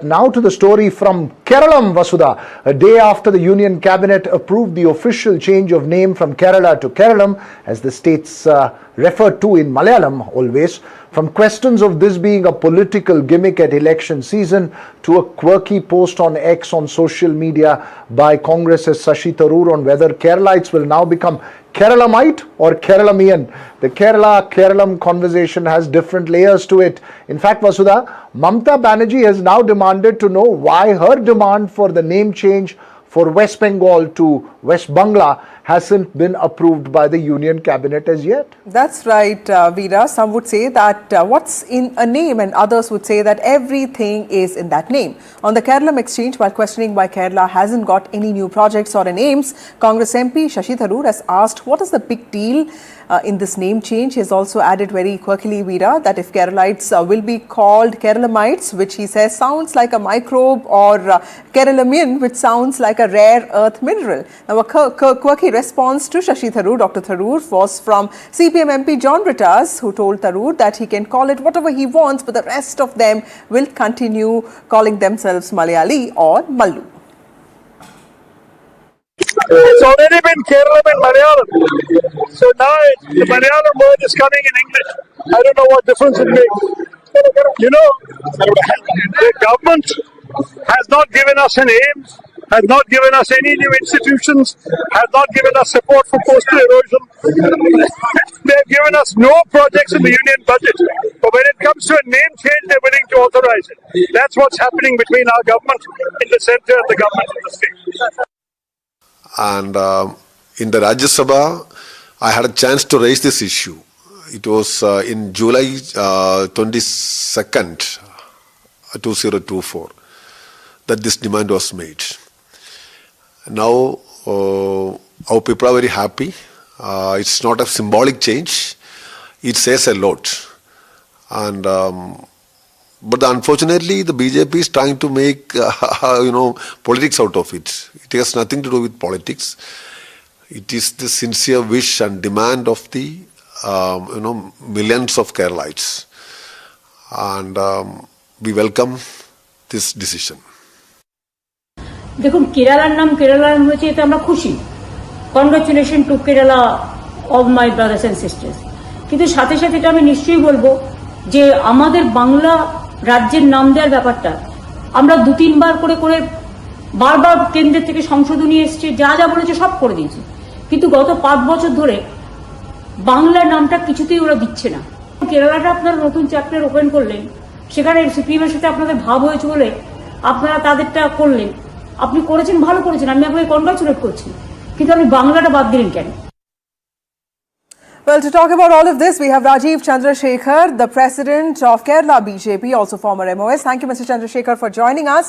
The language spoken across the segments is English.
Now to the story from Keralam, Vasudha. A day after the Union Cabinet approved the official change of name from Kerala to Keralam, as the state's referred to in Malayalam always, from questions of this being a political gimmick at election season to a quirky post on X on social media by Congress's Shashi Tharoor on whether Keralites will now become Keralamite or Keralamian. The Keralam conversation has different layers to it. In fact, Vasudha, Mamata Banerjee has now demanded to know why her demand for the name change for West Bengal to West Bangla hasn't been approved by the Union Cabinet as yet. That's right, Veera. Some would say that what's in a name, and others would say that everything is in that name. On the Keralam exchange, while questioning why Kerala hasn't got any new projects or names, Congress MP Shashi Tharoor has asked what is the big deal in this name change. He has also added very quirkily, Veera, that if Keralites will be called Keralamites, which he says sounds like a microbe, or Keralamian, which sounds like a rare earth mineral. Now, a quirky response to Shashi Tharoor, Dr. Tharoor, was from CPM MP John Britas, who told Tharoor that he can call it whatever he wants, but the rest of them will continue calling themselves Malayalee or Mallu. It's already been Keralam and Malayalam. So now the Malayalam word is coming in English. I don't know what difference it makes. You know, the government has not given us an aim, has not given us any new institutions, has not given us support for coastal erosion. They have given us no projects in the union budget. But when it comes to a name change, they're willing to authorize it. That's what's happening between our government in the centre and the government in the state. And in the Rajya Sabha, I had a chance to raise this issue. It was in July 22nd, 2024, that this demand was made. Now, our people are very happy. It's not a symbolic change. It says a lot. And but unfortunately, the BJP is trying to make politics out of it. It has nothing to do with politics. It is the sincere wish and demand of the millions of Keralites, and we welcome this decision. দেখুন কেরালার নাম কেরালাম হয়েছে এতে আমরা খুশি। Congratulation to Kerala of my brothers and sisters. কিন্তু সাথে সাথে এটা আমি নিশ্চয়ই বলবো যে আমাদের বাংলা রাজ্যের নাম দেওয়ার ব্যাপারটা আমরা দু তিনবার করে করে বারবার কেন্দ্রের থেকে সংশোধনী এসছে, যা যা বলেছে সব করে দিয়েছে, কিন্তু গত 5 বছর ধরে বাংলার নামটা কিছুতেই ওরা দিচ্ছে না। কেরালাটা আপনারা নতুন চ্যাপ্টার ওপেন করলেন, সেখানে সিপিএমের সাথে আপনাদের ভাব হয়েছে বলে আপনারা তাদেরটা করলেন। আপনি করেছেন, ভালো করেছেন, আমি আপনাকে কনগ্রাচুলেট করছি, কিন্তু আপনি বাংলাটা বাদ দিলেন কেন? Well, to talk about all of this, we have Rajiv Chandrasekhar, the president of Kerala BJP, also former MOS. Thank you, Mr. Chandrasekhar, for joining us.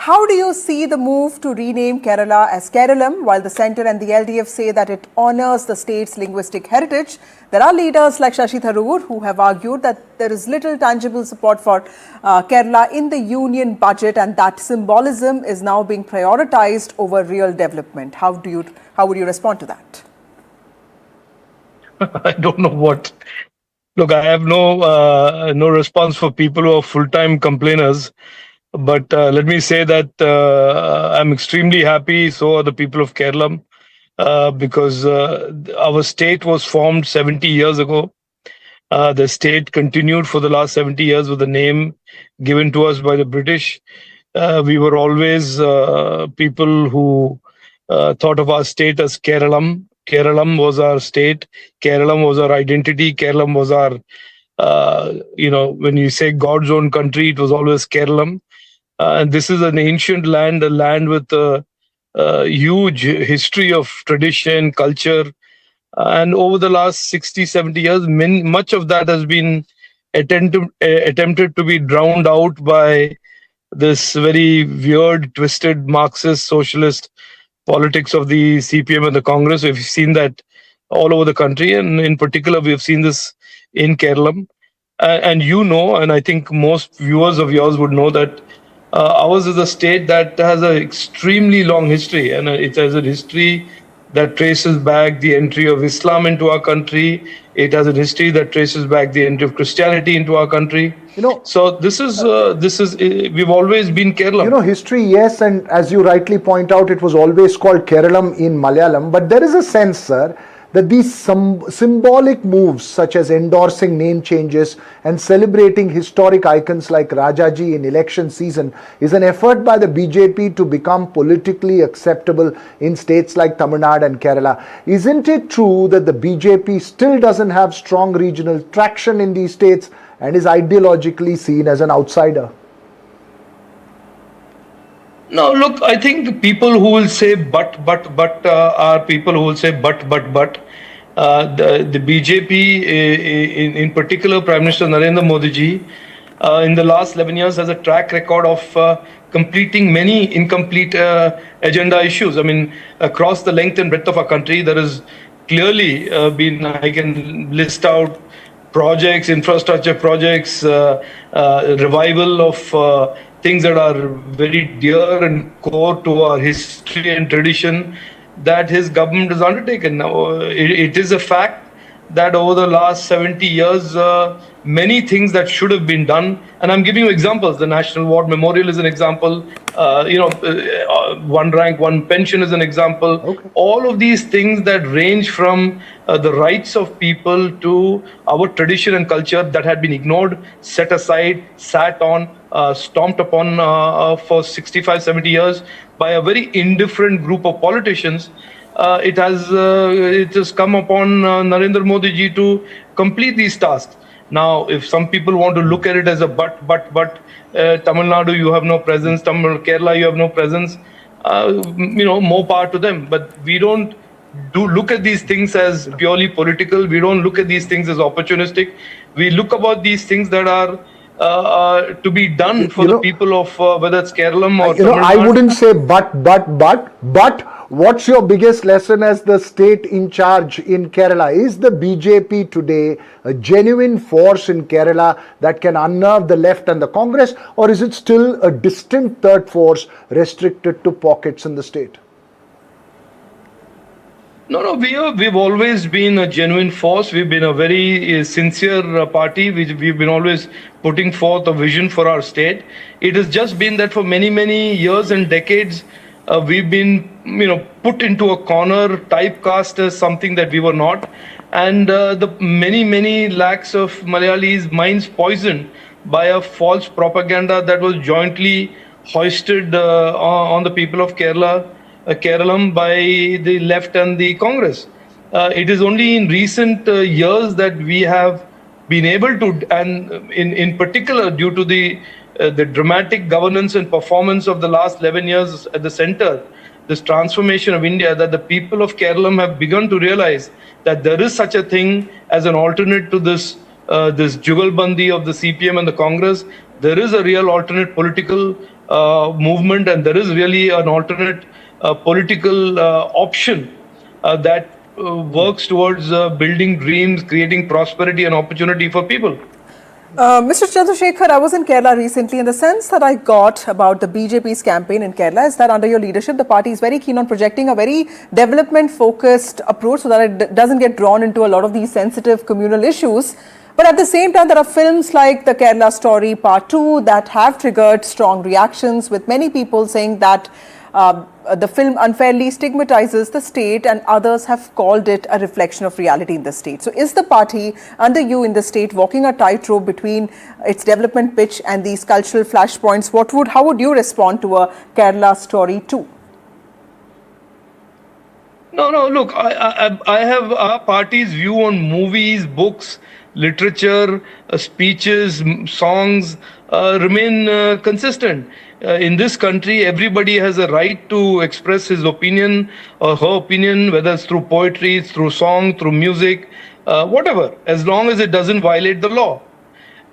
How do you see the move to rename Kerala as Keralam, while the centre and the LDF say that it honours the state's linguistic heritage? There are leaders like Shashi Tharoor who have argued that there is little tangible support for Kerala in the union budget, and that symbolism is now being prioritised over real development. How would you respond to that? I don't know what. Look, I have no response for people who are full-time complainers. But let me say that I'm extremely happy. So are the people of Keralam, because our state was formed 70 years ago. The state continued for the last 70 years with the name given to us by the British. We were always people who thought of our state as Keralam. Keralam was our state. Keralam was our identity. Keralam was our, when you say God's own country, it was always Keralam. And this is an ancient land, a land with a huge history of tradition, culture. And over the last 60, 70 years, much of that has been attempted to be drowned out by this very weird, twisted, Marxist, socialist politics of the CPM and the Congress. We've seen that all over the country, and in particular, we have seen this in Keralam. And and I think most viewers of yours would know that ours is a state that has an extremely long history, and it has a history that traces back the entry of Islam into our country. It has a history that traces back the entry of Christianity into our country. So this is we've always been Kerala. History, yes, and as you rightly point out, it was always called Keralam in Malayalam. But there is a sense, sir, that these symbolic moves, such as endorsing name changes and celebrating historic icons like Rajaji in election season, is an effort by the BJP to become politically acceptable in states like Tamil Nadu and Kerala. Isn't it true that the BJP still doesn't have strong regional traction in these states and is ideologically seen as an outsider? No, look, I think the people who will say but are people who will say but. The BJP, in particular, Prime Minister Narendra Modi ji, in the last 11 years has a track record of completing many incomplete agenda issues. I mean, across the length and breadth of our country, there has clearly been, I can list out projects, infrastructure projects, revival of things that are very dear and core to our history and tradition that his government has undertaken. Now, it is a fact that over the last 70 years, many things that should have been done, and I'm giving you examples. The National War Memorial is an example. One rank, one pension is an example. Okay. All of these things that range from the rights of people to our tradition and culture that had been ignored, set aside, sat on, stomped upon for 65, 70 years by a very indifferent group of politicians. It has come upon Narendra Modi ji to complete these tasks. Now, if some people want to look at it as a but, Tamil Nadu, you have no presence, Kerala, you have no presence, more power to them. But we don't look at these things as purely political. We don't look at these things as opportunistic. We look about these things that are to be done for the people of whether it's Keralam or Tamil Nadu. I wouldn't say but what's your biggest lesson as the state in charge in Kerala? Is the BJP today a genuine force in Kerala that can unnerve the left and the Congress, or is it still a distant third force restricted to pockets in the state? No, we've always been a genuine force. We've been a very sincere party. We've been always putting forth a vision for our state. It has just been that for many, many years and decades, we've been, put into a corner, typecast as something that we were not, and the many lakhs of Malayalis' minds poisoned by a false propaganda that was jointly hoisted on the people of Keralam by the left and the Congress. It is only in recent years that we have been able to, and in particular due to the dramatic governance and performance of the last 11 years at the center, this transformation of India, that the people of Keralam have begun to realize that there is such a thing as an alternate to this jugalbandi of the CPM and the Congress. There is a real alternate political movement, and there is really an alternate political option that works towards building dreams, creating prosperity and opportunity for people. Mr. Chandrasekhar, I was in Kerala recently, and the sense that I got about the BJP's campaign in Kerala is that under your leadership, the party is very keen on projecting a very development-focused approach so that it doesn't get drawn into a lot of these sensitive communal issues. But at the same time, there are films like the Kerala Story Part 2 that have triggered strong reactions, with many people saying that the film unfairly stigmatizes the state, and others have called it a reflection of reality in the state. So is the party under you in the state walking a tightrope between its development pitch and these cultural flashpoints? How would you respond to a Kerala Story 2? No, look, I have our party's view on movies, books, literature, speeches, songs remain consistent. In this country, everybody has a right to express his opinion or her opinion, whether it's through poetry, through song, through music, whatever, as long as it doesn't violate the law.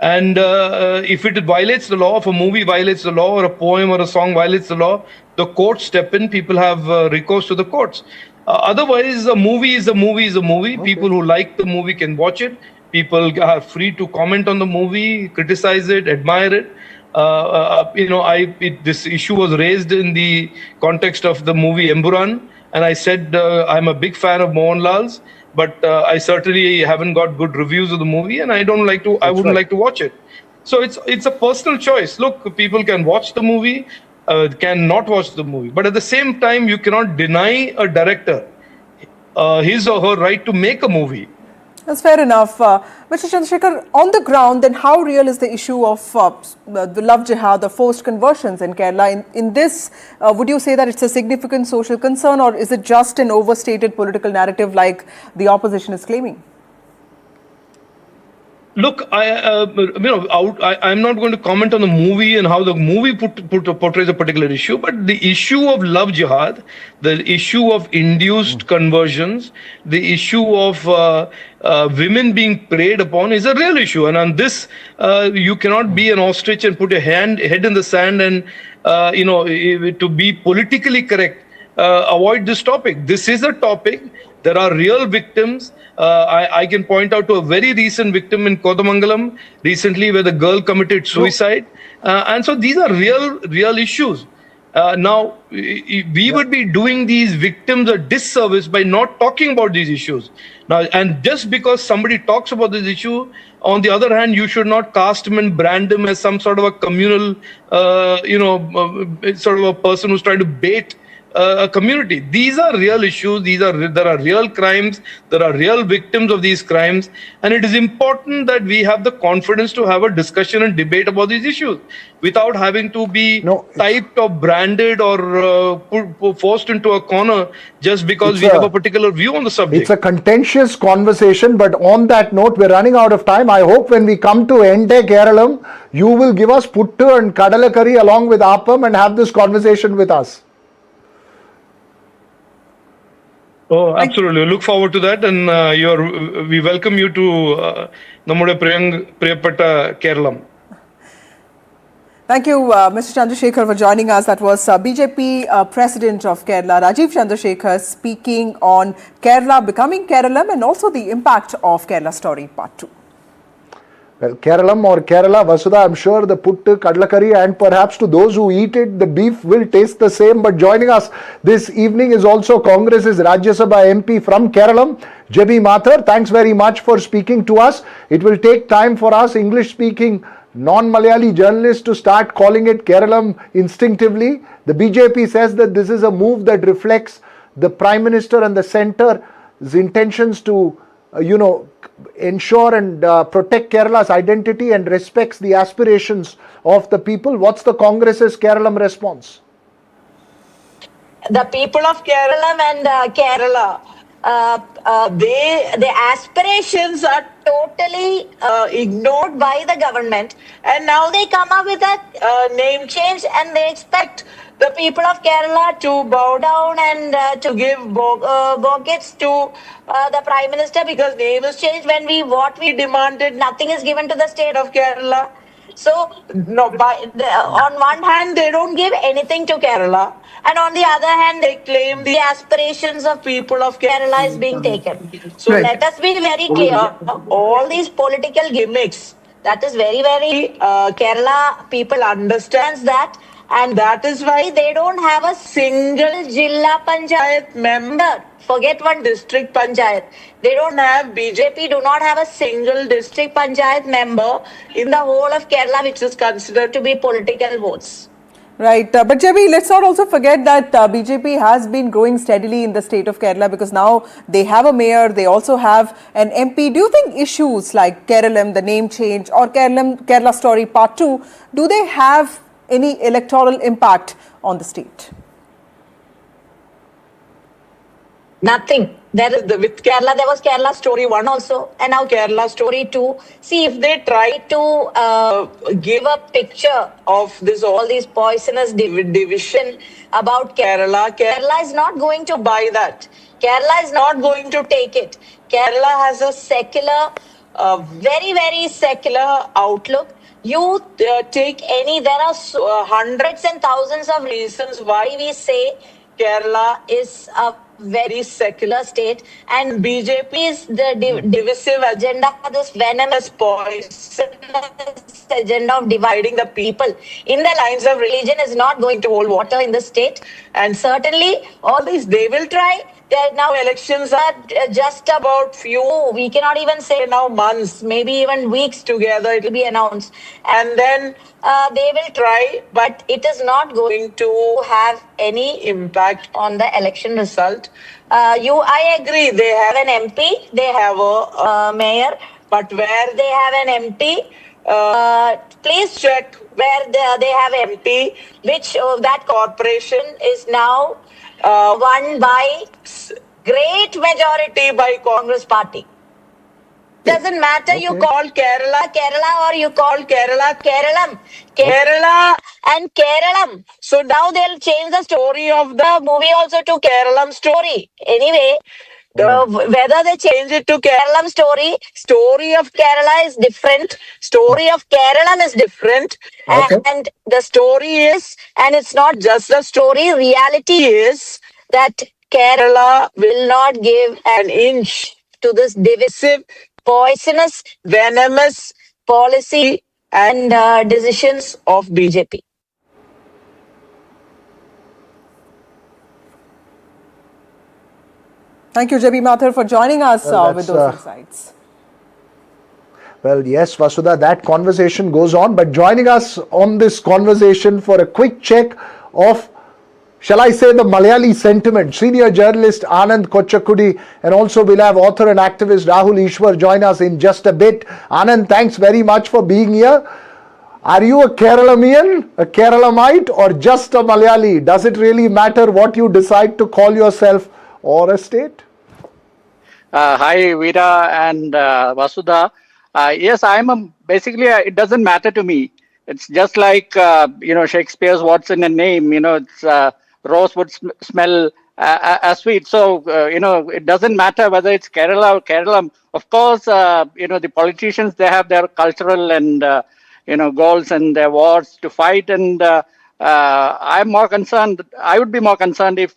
And if it violates the law, if a movie violates the law, or a poem or a song violates the law, the courts step in, people have recourse to the courts. Otherwise, a movie is a movie is a movie. Okay. People who like the movie can watch it. People are free to comment on the movie, criticize it, admire it. This issue was raised in the context of the movie Emburan, and I said I'm a big fan of Mohanlal's, but I certainly haven't got good reviews of the movie, and I wouldn't like to watch it. So it's a personal choice. Look, people can watch the movie, can not watch the movie, but at the same time, you cannot deny a director his or her right to make a movie. That's fair enough. Mr. Chandrasekhar, on the ground, then how real is the issue of the love jihad, the forced conversions in Kerala? In this, would you say that it's a significant social concern, or is it just an overstated political narrative like the opposition is claiming? Look, I'm not going to comment on the movie and how the movie portrays a particular issue, but the issue of love jihad, the issue of induced conversions, the issue of women being preyed upon is a real issue. And on this, you cannot be an ostrich and put your head in the sand and, to be politically correct, avoid this topic. This is a topic. There are real victims. I can point out to a very recent victim in Kodamangalam recently where the girl committed suicide. And so these are real issues. Now, we would be doing these victims a disservice by not talking about these issues. Now, and just because somebody talks about this issue, on the other hand, you should not cast him and brand him as some sort of a communal, sort of a person who's trying to bait a community. These are real issues. There are real crimes. There are real victims of these crimes, and it is important that we have the confidence to have a discussion and debate about these issues without having to be typed or branded or forced into a corner just because we have a particular view on the subject. It's a contentious conversation, but on that note, we're running out of time. I hope when we come to Ente Keralam, you will give us puttu and kadalakari along with appam and have this conversation with us. Oh, absolutely. Look forward to that, and we welcome you to Nammude Priyapatta Keralam. Thank you, Mr. Chandrasekhar, for joining us. That was BJP President of Kerala, Rajiv Chandrasekhar, speaking on Kerala becoming Keralam and also the impact of Kerala Story Part 2. Well, Keralam or Kerala, Vasudha, I'm sure the puttu, kadlakari, and perhaps to those who eat it, the beef will taste the same. But joining us this evening is also Congress's Rajya Sabha MP from Keralam, Jebi Mathur. Thanks very much for speaking to us. It will take time for us English-speaking non-Malayali journalists to start calling it Keralam instinctively. The BJP says that this is a move that reflects the Prime Minister and the Centre's intentions to, ensure and protect Kerala's identity and respects the aspirations of the people. What's the Congress's Keralam response? The people of Keralam and Kerala, their aspirations are totally ignored by the government, and now they come up with a name change, and they expect the people of Kerala to bow down and to give bouquets to the Prime Minister because name is changed. When what we demanded, nothing is given to the state of Kerala. So, on one hand, they don't give anything to Kerala, and on the other hand, they claim the aspirations of people of Kerala is being taken. So, let us be very clear, all these political gimmicks, that is very, very, Kerala people understands that, and that is why they don't have a single Jilla Panchayat member. Forget one district panchayat. They don't have, BJP do not have a single district panchayat member in the whole of Kerala, which is considered to be political votes. Right. But Jebi, let's not also forget that BJP has been growing steadily in the state of Kerala because now they have a mayor, they also have an MP. Do you think issues like Keralam, the name change, or Kerala Story Part 2, do they have any electoral impact on the state? Nothing. With Kerala, there was Kerala Story 1 also, and now Kerala Story 2. See, if they try to give a picture of all these poisonous division about Kerala, Kerala is not going to buy that. Kerala is not going to take it. Kerala has a secular, very, very secular outlook. You take there are hundreds and thousands of reasons why we say Kerala is a very secular state, and BJP is the divisive agenda, this venomous, poisonous agenda of dividing the people in the lines of religion is not going to hold water in the state. And certainly, all these they will try. Now elections are just about few, we cannot even say now months, maybe even weeks together, it will be announced. And then they will try, but it is not going to have any impact on the election result. I agree, they have an MP, they have a mayor, but where they have an MP, please check where they have MP, which that corporation is now won by great majority by Congress party. Doesn't matter you call Kerala or you call Kerala Keralam. Kerala and Keralam. So now they'll change the story of the movie also to Keralam story. Anyway, whether they change it to Keralam story of Kerala is different, story of Keralam is different, and the story is, and it's not just the story, reality is that Kerala will not give an inch to this divisive, poisonous, venomous policy and decisions of BJP. Thank you, JB Mathur, for joining us with those insights. Well, yes, Vasudha, that conversation goes on, but joining us on this conversation for a quick check of, shall I say, the Malayali sentiment, senior journalist Anand Kochakudi, and also we'll have author and activist Rahul Ishwar join us in just a bit. Anand, thanks very much for being here. Are you a Keralamian, a Keralamite, or just a Malayali? Does it really matter what you decide to call yourself or a state? Hi, Veera and Vasudha. Yes, basically, it doesn't matter to me. It's just like, Shakespeare's what's in a name, it's rose would smell as sweet. So, it doesn't matter whether it's Kerala or Keralam. Of course, the politicians, they have their cultural and, goals and their wars to fight. And I'm more concerned, I would be more concerned if,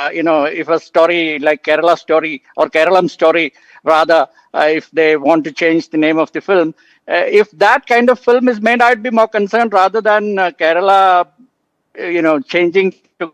if a story like Kerala story or Keralam story, rather, if they want to change the name of the film, if that kind of film is made, I'd be more concerned rather than Kerala, changing to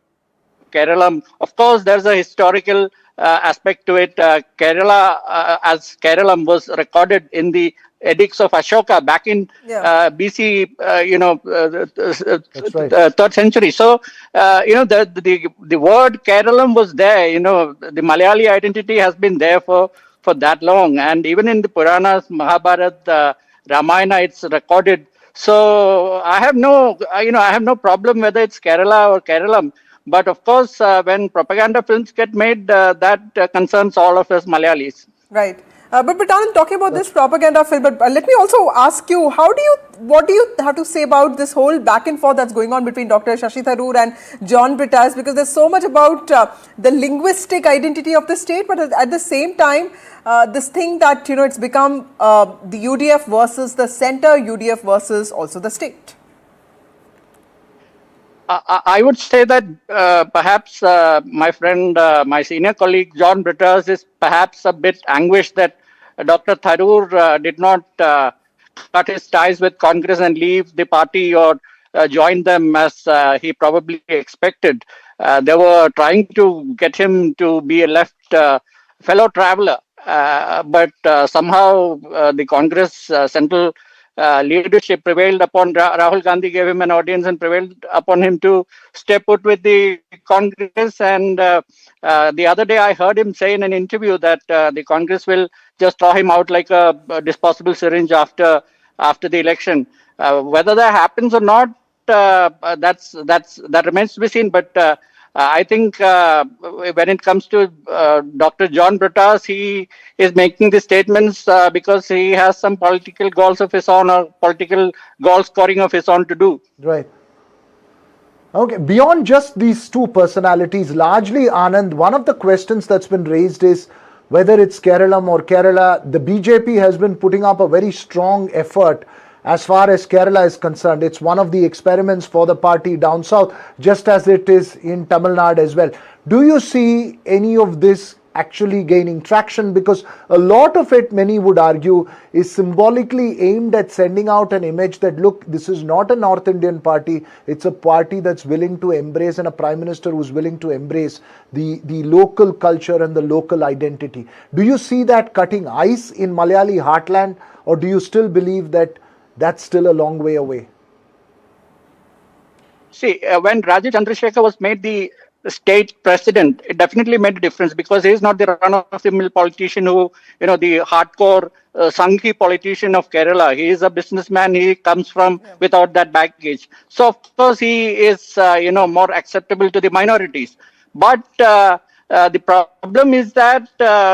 Keralam. Of course, there's a historical aspect to it. Kerala, as Keralam, was recorded in the edicts of Ashoka back in BC, That's right. 3rd century. So, the word Keralam was there. The Malayali identity has been there for that long, and even in the Puranas, Mahabharata, Ramayana, it's recorded. So I have no problem whether it's Kerala or Keralam. But of course, when propaganda films get made, that concerns all of us Malayalis. Right. But Anand, talking about this propaganda film, but let me also ask you, what do you have to say about this whole back and forth that's going on between Dr. Shashi Tharoor and John Britas? Because there's so much about the linguistic identity of the state, but at the same time, this thing that, it's become the UDF versus the center, UDF versus also the state. I would say that perhaps my friend, my senior colleague John Britas is perhaps a bit anguished that Dr. Tharoor did not cut his ties with Congress and leave the party or join them as he probably expected. They were trying to get him to be a left fellow traveler, but somehow the Congress central leadership prevailed upon Rahul Gandhi, gave him an audience and prevailed upon him to stay put with the Congress. And the other day I heard him say in an interview that the Congress will just throw him out like a disposable syringe after the election. Whether that happens or not, that remains to be seen. But I think when it comes to Dr. John Britas, he is making the statements because he has some political goals of his own or political goal scoring of his own to do. Right. Okay, beyond just these two personalities, largely, Anand, one of the questions that's been raised is whether it's Keralam or Kerala, the BJP has been putting up a very strong effort as far as Kerala is concerned. It's one of the experiments for the party down south, just as it is in Tamil Nadu as well. Do you see any of this actually gaining traction? Because a lot of it, many would argue, is symbolically aimed at sending out an image that, look, this is not a North Indian party, it's a party that's willing to embrace, and a prime minister who's willing to embrace the local culture and the local identity. Do you see that cutting ice in Malayali heartland, or do you still believe that that's still a long way away? See, when Rajiv Chandrasekhar was made the state president, it definitely made a difference, because he is not the run-of-the-mill politician who, the hardcore Sanghi politician of Kerala. He is a businessman. He comes from without that baggage. So, of course, he is, more acceptable to the minorities. But the problem is that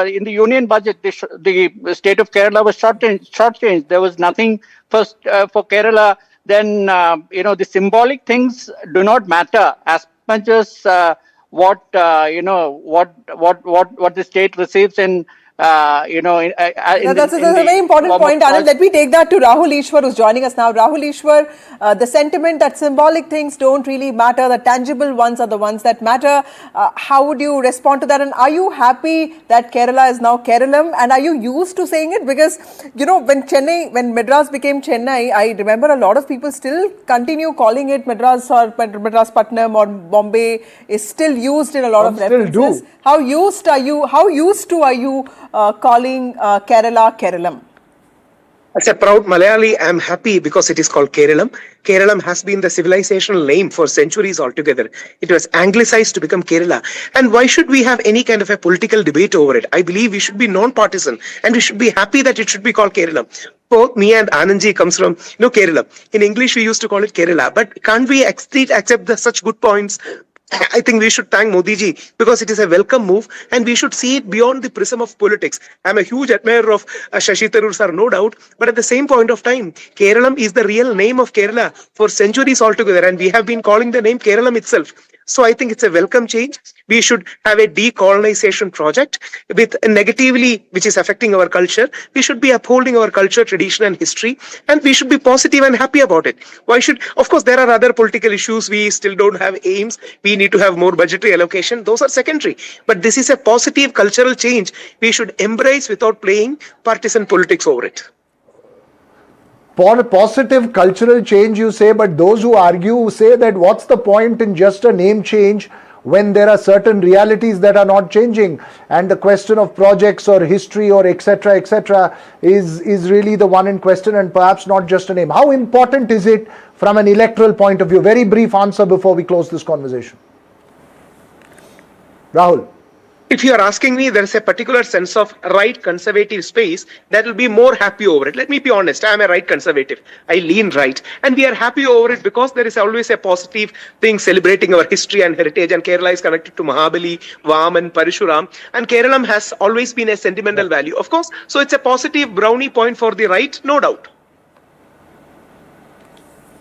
in the union budget, the state of Kerala was shortchanged. There was nothing for Kerala. Then, the symbolic things do not matter as much as what the state receives in That's a very important point, Anand. Let me take that to Rahul Ishwar, who's joining us now. Rahul Ishwar, the sentiment that symbolic things don't really matter, the tangible ones are the ones that matter. How would you respond to that? And are you happy that Kerala is now Keralam? And are you used to saying it? Because, when Madras became Chennai, I remember a lot of people still continue calling it Madras, or Madras Patnam, or Bombay is still used in a lot of references. Still do. How used to are you calling Kerala Keralam? As a proud Malayali, I am happy because it is called Keralam. Keralam has been the civilizational name for centuries altogether. It was anglicized to become Kerala. And why should we have any kind of a political debate over it? I believe we should be non-partisan, and we should be happy that it should be called Keralam. Both me and Anandji comes from, Kerala. In English, we used to call it Kerala. But can't we accept such good points? I think we should thank Modi ji, because it is a welcome move, and we should see it beyond the prism of politics. I'm a huge admirer of Shashi Tharoor sir, no doubt, but at the same point of time, Keralam is the real name of Kerala for centuries altogether, and we have been calling the name Keralam itself. So I think it's a welcome change. We should have a decolonization project with negatively, which is affecting our culture. We should be upholding our culture, tradition and history, and we should be positive and happy about it. Of course, there are other political issues. We still don't have aims. We need to have more budgetary allocation. Those are secondary. But this is a positive cultural change we should embrace without playing partisan politics over it. Positive cultural change, you say, but those who argue say that what's the point in just a name change when there are certain realities that are not changing, and the question of projects or history or etc. is really the one in question, and perhaps not just a name. How important is it from an electoral point of view? Very brief answer before we close this conversation. Rahul. If you are asking me, there is a particular sense of right conservative space that will be more happy over it. Let me be honest, I am a right conservative. I lean right. And we are happy over it because there is always a positive thing celebrating our history and heritage. And Kerala is connected to Mahabali, Vaman, Parishuram. And Keralam has always been a sentimental value, of course. So it's a positive brownie point for the right, no doubt.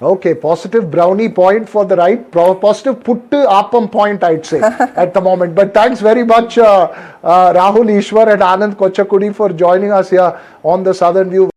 Okay, positive brownie point for the right, positive puttu appam point, I'd say, at the moment. But thanks very much, Rahul Ishwar and Anand Kochakudi, for joining us here on the Southern View.